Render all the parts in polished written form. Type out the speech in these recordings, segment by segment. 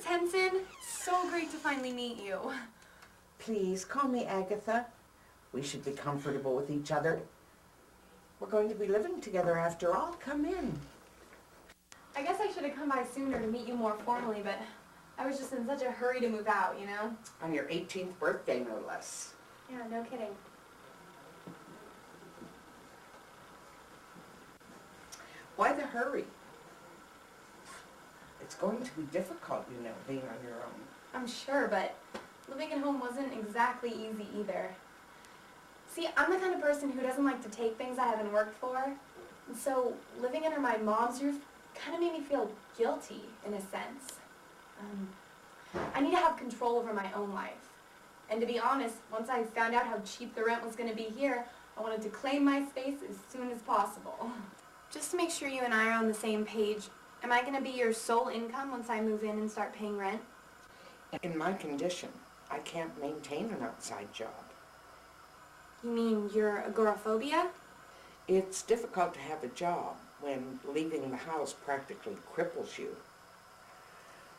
Henson. So great to finally meet you. Please, call me Agatha. We should be comfortable with each other. We're going to be living together after all. Come in. I guess I should have come by sooner to meet you more formally, but I was just in such a hurry to move out, you know? On your 18th birthday, no less. Yeah, no kidding. Why the hurry? It's going to be difficult, you know, being on your own. I'm sure, but living at home wasn't exactly easy either. See, I'm the kind of person who doesn't like to take things I haven't worked for. And so living under my mom's roof kind of made me feel guilty, in a sense. I need to have control over my own life. And to be honest, once I found out how cheap the rent was going to be here, I wanted to claim my space as soon as possible. Just to make sure you and I are on the same page, am I going to be your sole income once I move in and start paying rent? In my condition, I can't maintain an outside job. You mean your agoraphobia? It's difficult to have a job when leaving the house practically cripples you.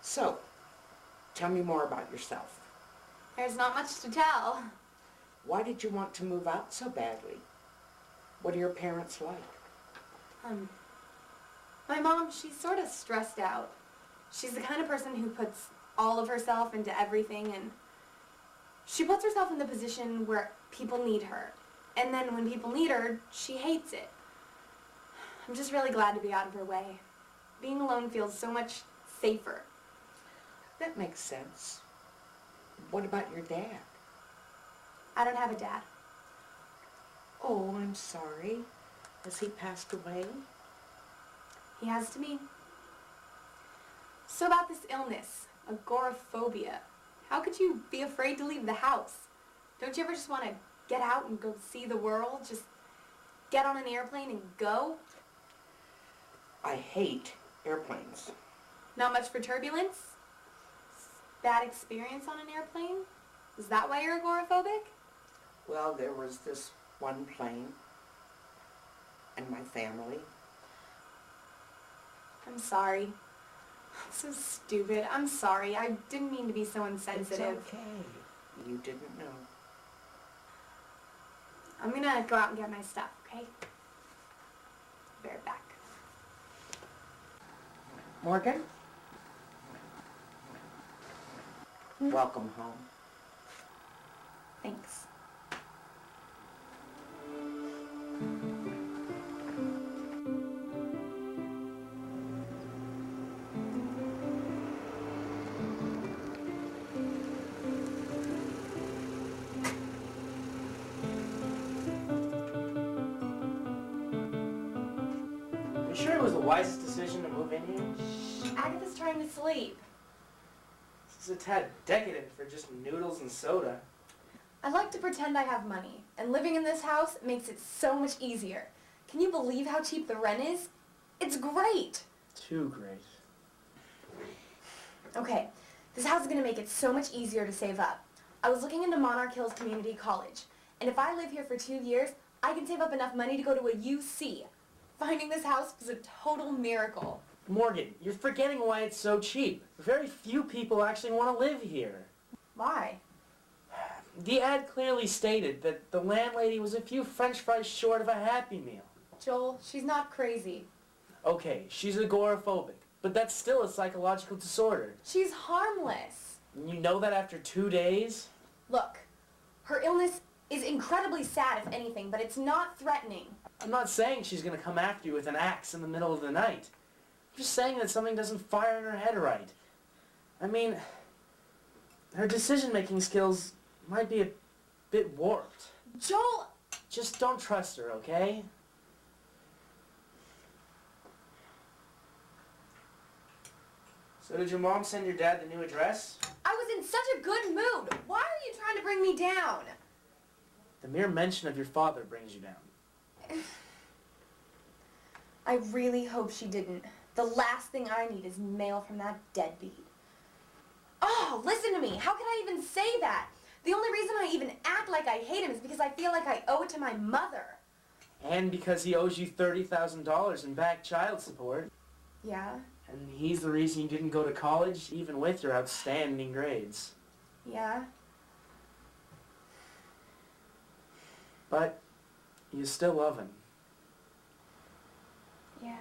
So, tell me more about yourself. There's not much to tell. Why did you want to move out so badly? What are your parents like? My mom, she's sort of stressed out. She's the kind of person who puts all of herself into everything, and she puts herself in the position where people need her. And then when people need her, she hates it. I'm just really glad to be out of her way. Being alone feels so much safer. That makes sense. What about your dad? I don't have a dad. Oh, I'm sorry. Has he passed away? He has to me. So about this illness, agoraphobia. How could you be afraid to leave the house? Don't you ever just want to get out and go see the world? Just get on an airplane and go? I hate airplanes. Not much for turbulence? Bad experience on an airplane? Is that why you're agoraphobic? Well, there was this one plane and my family. I'm sorry. I'm so stupid. I'm sorry. I didn't mean to be so insensitive. It's okay. You didn't know. I'm gonna go out and get my stuff, okay? Be right back. Morgan? Welcome home. Thanks. You sure it was the wisest decision to move in here? Agatha's trying to sleep. This is a tad decadent for just noodles and soda. I like to pretend I have money, and living in this house makes it so much easier. Can you believe how cheap the rent is? It's great! Too great. Okay, this house is going to make it so much easier to save up. I was looking into Monarch Hills Community College, and if I live here for 2 years, I can save up enough money to go to a UC. Finding this house was a total miracle. Morgan, you're forgetting why it's so cheap. Very few people actually want to live here. Why? The ad clearly stated that the landlady was a few French fries short of a Happy Meal. Joel, she's not crazy. Okay, she's agoraphobic, but that's still a psychological disorder. She's harmless. And you know that after 2 days? Look, her illness is incredibly sad, if anything, but it's not threatening. I'm not saying she's going to come after you with an axe in the middle of the night. I'm just saying that something doesn't fire in her head right. I mean, her decision-making skills might be a bit warped. Joel! Just don't trust her, okay? So did your mom send your dad the new address? I was in such a good mood. Why are you trying to bring me down? The mere mention of your father brings you down. I really hope she didn't. The last thing I need is mail from that deadbeat. Oh, listen to me. How can I even say that? The only reason I even act like I hate him is because I feel like I owe it to my mother. And because he owes you $30,000 in back child support. Yeah? And he's the reason you didn't go to college, even with your outstanding grades. Yeah? But you still love him. Yeah.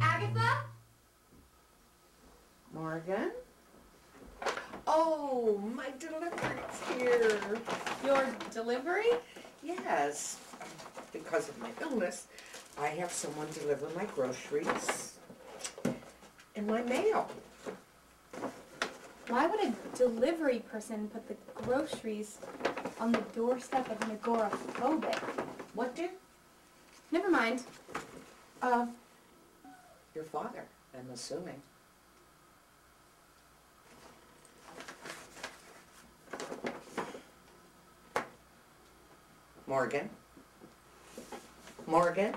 Agatha? Morgan? Oh, my delivery's here. Your delivery? Yes, because of my illness, I have someone deliver my groceries and my mail. Why would a delivery person put the groceries on the doorstep of an agoraphobic? What, dear? Never mind. Your father, I'm assuming. Morgan? Morgan?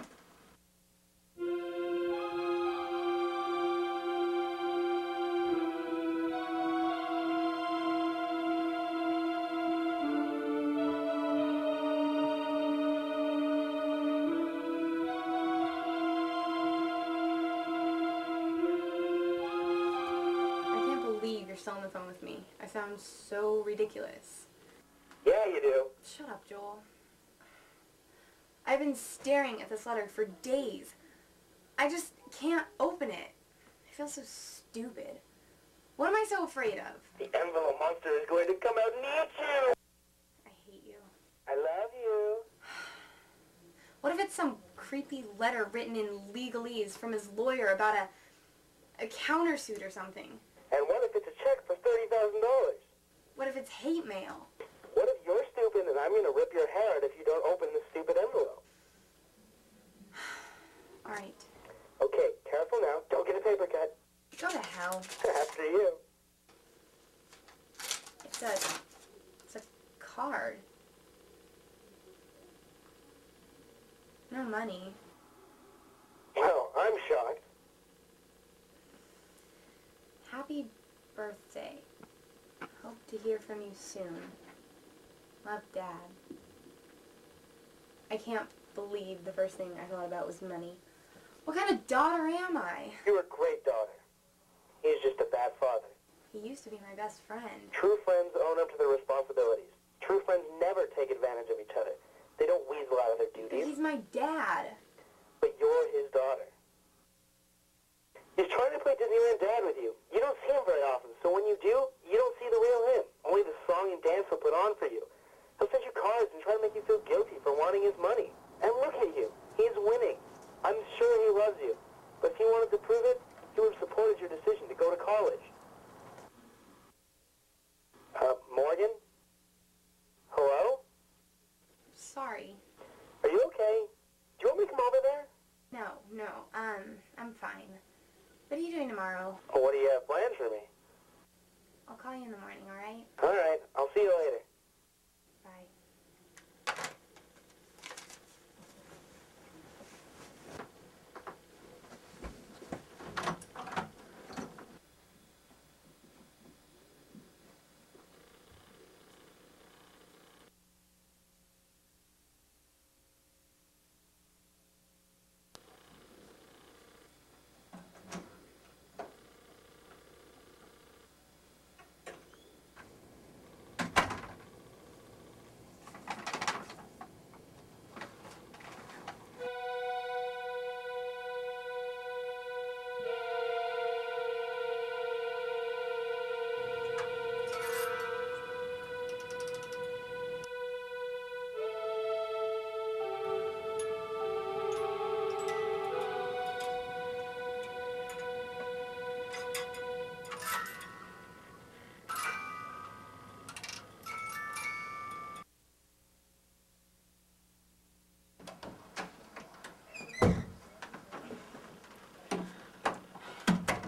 I can't believe you're still on the phone with me. I sound so ridiculous. Yeah, you do. Shut up, Joel. I've been staring at this letter for days. I just can't open it. I feel so stupid. What am I so afraid of? The envelope monster is going to come out and eat you. I hate you. I love you. What if it's some creepy letter written in legalese from his lawyer about a countersuit or something? And what if it's a check for $30,000? What if it's hate mail? What if you're stupid and I'm going to rip your hair out if you don't open this stupid envelope? All right. Okay, careful now. Don't get a paper cut. Go to hell. After you. It's a card. No money. Well, I'm shocked. Happy birthday. Hope to hear from you soon. Love, Dad. I can't believe the first thing I thought about was money. What kind of daughter am I? You're a great daughter. He's just a bad father. He used to be my best friend. True friends own up to their responsibilities. True friends never take advantage of each other. They don't weasel out of their But duties. he's my dad. But you're his daughter. He's trying to play Disneyland Dad with you. You don't see him very often, so when you do, you don't see the real him. Only the song and dance he'll put on for you. He'll send you cards and try to make you feel guilty for wanting his money. And look at you. He's winning. I'm sure he loves you. But if he wanted to prove it, he would have supported your decision to go to college. Morgan? Hello? Sorry. Are you okay? Do you want me to come over there? No, I'm fine. What are you doing tomorrow? Or what do you have planned for me? I'll call you in the morning, all right? All right. I'll see you later. Bye.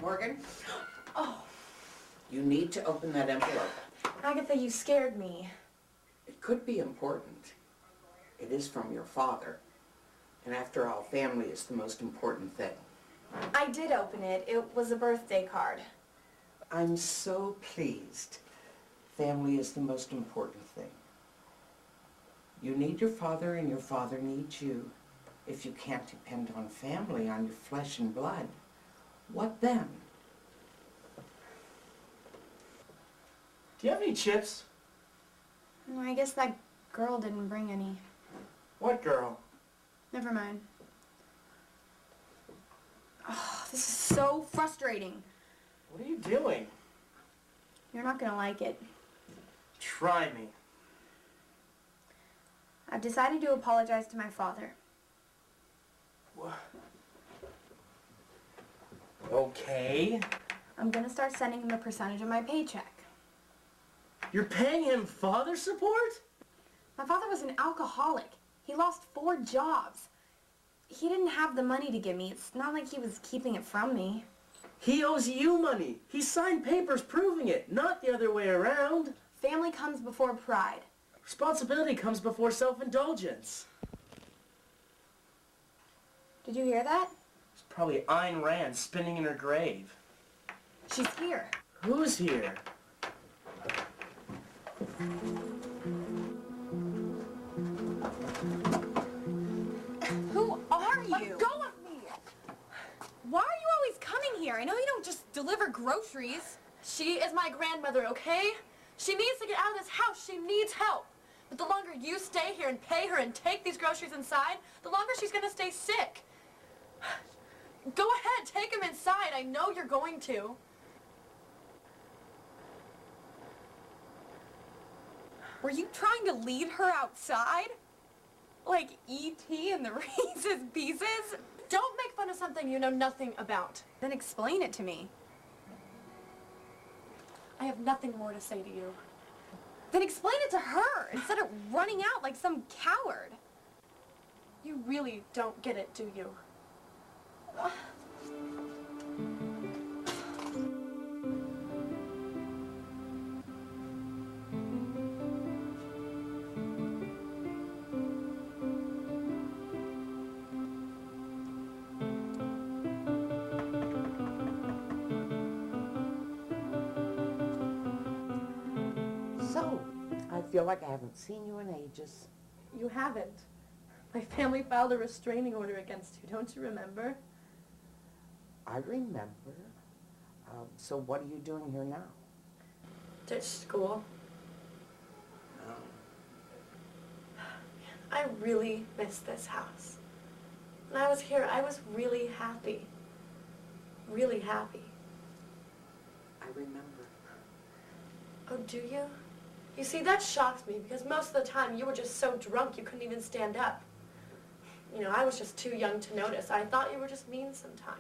Morgan? Oh, You need to open that envelope. Agatha, you scared me. It could be important. It is from your father. And after all, family is the most important thing. I did open it. It was a birthday card. I'm so pleased. Family is the most important thing. You need your father and your father needs you. If you can't depend on family, on your flesh and blood, what then? Do you have any chips? No, I guess that girl didn't bring any. What girl? Never mind. Oh, this is so frustrating. What are you doing? You're not gonna like it. Try me. I've decided to apologize to my father. What? Okay. I'm gonna start sending him a percentage of my paycheck. You're paying him father support? My father was an alcoholic. He lost 4 jobs. He didn't have the money to give me. It's not like he was keeping it from me. He owes you money. He signed papers proving it, not the other way around. Family comes before pride. Responsibility comes before self-indulgence. Did you hear that? It's probably Ayn Rand spinning in her grave. She's here. Who's here? Who are you? Let go of me! Why are you always coming here? I know you don't just deliver groceries. She is my grandmother, okay? She needs to get out of this house. She needs help. But the longer you stay here and pay her and take these groceries inside, the longer she's going to stay sick. Go ahead, take him inside. I know you're going to. Were you trying to lead her outside? Like E.T. and the Reese's Pieces? Don't make fun of something you know nothing about. Then explain it to me. I have nothing more to say to you. Then explain it to her instead of running out like some coward. You really don't get it, do you? So, I feel like I haven't seen you in ages. You haven't. My family filed a restraining order against you, don't you remember? I remember. So what are you doing here now? Ditch school. I really miss this house. When I was here, I was really happy. Really happy. I remember. Oh, do you? You see, that shocks me because most of the time you were just so drunk you couldn't even stand up. You know, I was just too young to notice. I thought you were just mean sometimes.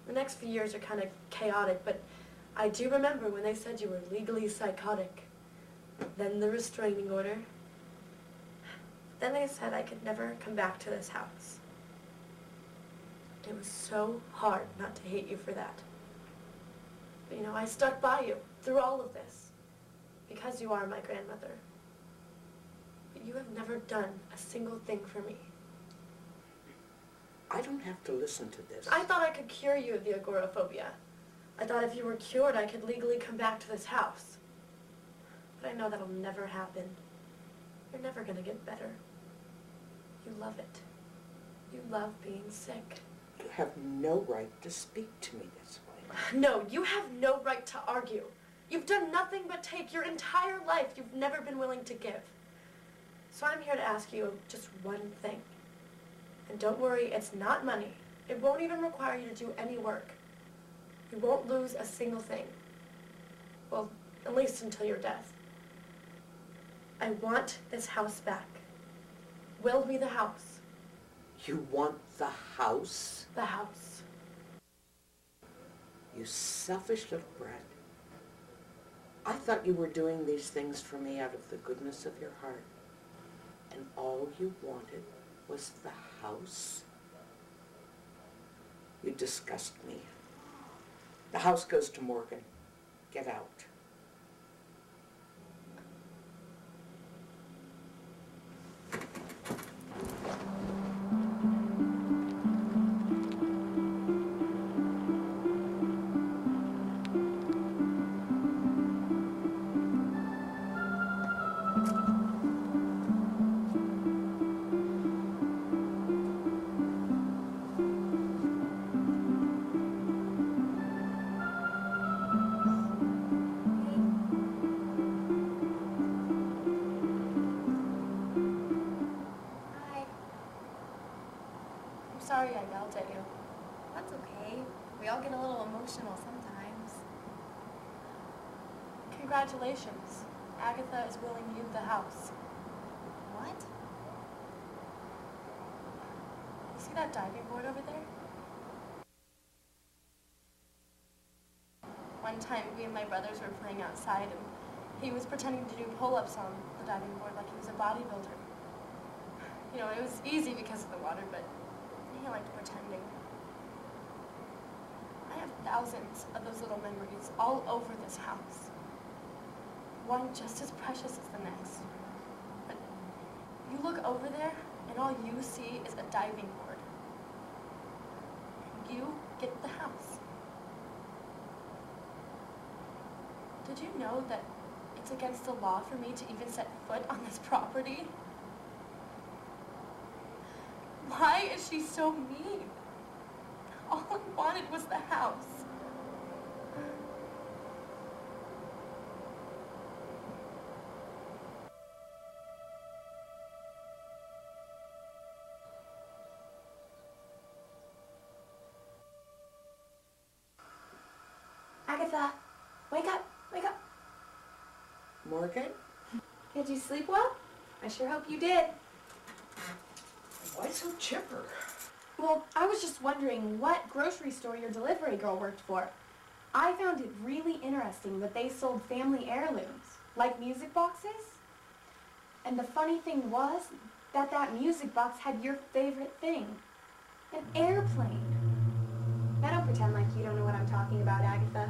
The next few years are kind of chaotic, but I do remember when they said you were legally psychotic. Then the restraining order. Then they said I could never come back to this house. It was so hard not to hate you for that. But, you know, I stuck by you through all of this because you are my grandmother. But you have never done a single thing for me. I don't have to listen to this. I thought I could cure you of the agoraphobia. I thought if you were cured, I could legally come back to this house. But I know that'll never happen. You're never gonna get better. You love it. You love being sick. You have no right to speak to me this way. No, you have no right to argue. You've done nothing but take your entire life you've never been willing to give. So I'm here to ask you just one thing. And don't worry, it's not money. It won't even require you to do any work. You won't lose a single thing. Well, at least until your death. I want this house back. Will me the house. You want the house? The house. You selfish little brat. I thought you were doing these things for me out of the goodness of your heart. And all you wanted was the house? You disgust me. The house goes to Morgan. Get out. Hi. I'm sorry I yelled at you. That's okay. We all get a little emotional sometimes. Congratulations. Agatha is willing you the house. What? You see that diving board over there? One time, we and my brothers were playing outside, and he was pretending to do pull-ups on the diving board like he was a bodybuilder. You know, it was easy because of the water, but he liked pretending. I have thousands of those little memories all over this house. One just as precious as the next. But you look over there, and all you see is a diving board. And you get the house. Did you know that it's against the law for me to even set foot on this property? Why is she so mean? All I wanted was the house. Agatha, wake up, wake up. Morgan? Did you sleep well? I sure hope you did. Why so chipper? Well, I was just wondering what grocery store your delivery girl worked for. I found it really interesting that they sold family heirlooms, like music boxes. And the funny thing was that that music box had your favorite thing, an airplane. Now don't pretend like you don't know what I'm talking about, Agatha.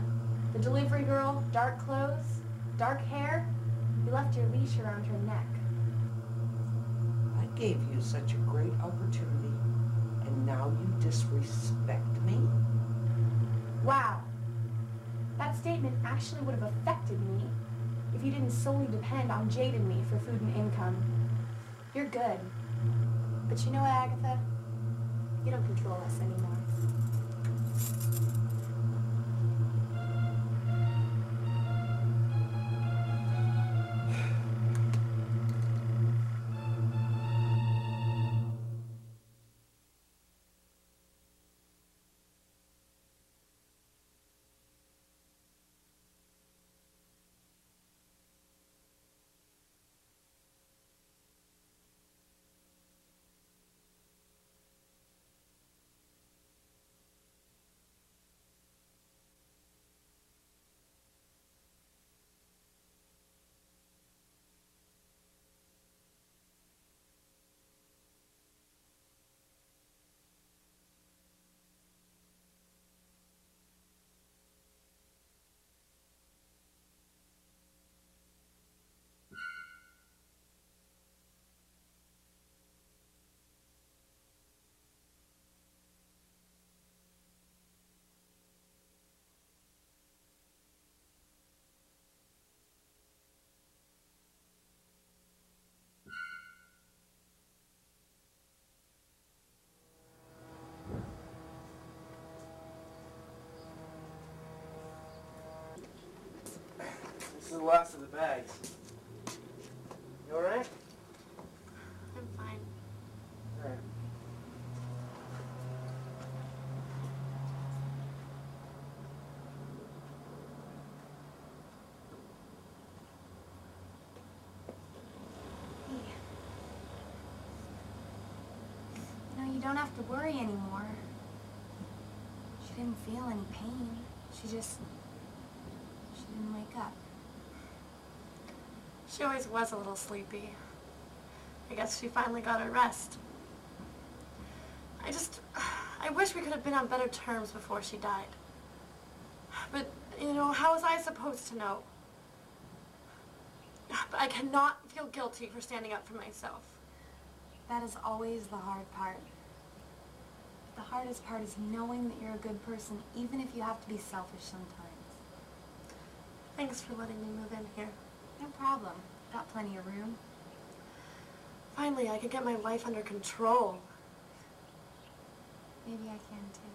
The delivery girl, dark clothes, dark hair, you left your leash around her neck. I gave you such a great opportunity, and now you disrespect me? Wow. That statement actually would have affected me if you didn't solely depend on Jade and me for food and income. You're good. But you know what, Agatha? You don't control us anymore. This is the last of the bags. You alright? I'm fine. Alright. You know, you don't have to worry anymore. She didn't feel any pain. She didn't wake up. She always was a little sleepy. I guess she finally got her rest. I wish we could have been on better terms before she died. But, you know, how was I supposed to know? But I cannot feel guilty for standing up for myself. That is always the hard part. The hardest part is knowing that you're a good person, even if you have to be selfish sometimes. Thanks for letting me move in here. No problem. Got plenty of room. Finally, I can get my life under control. Maybe I can too.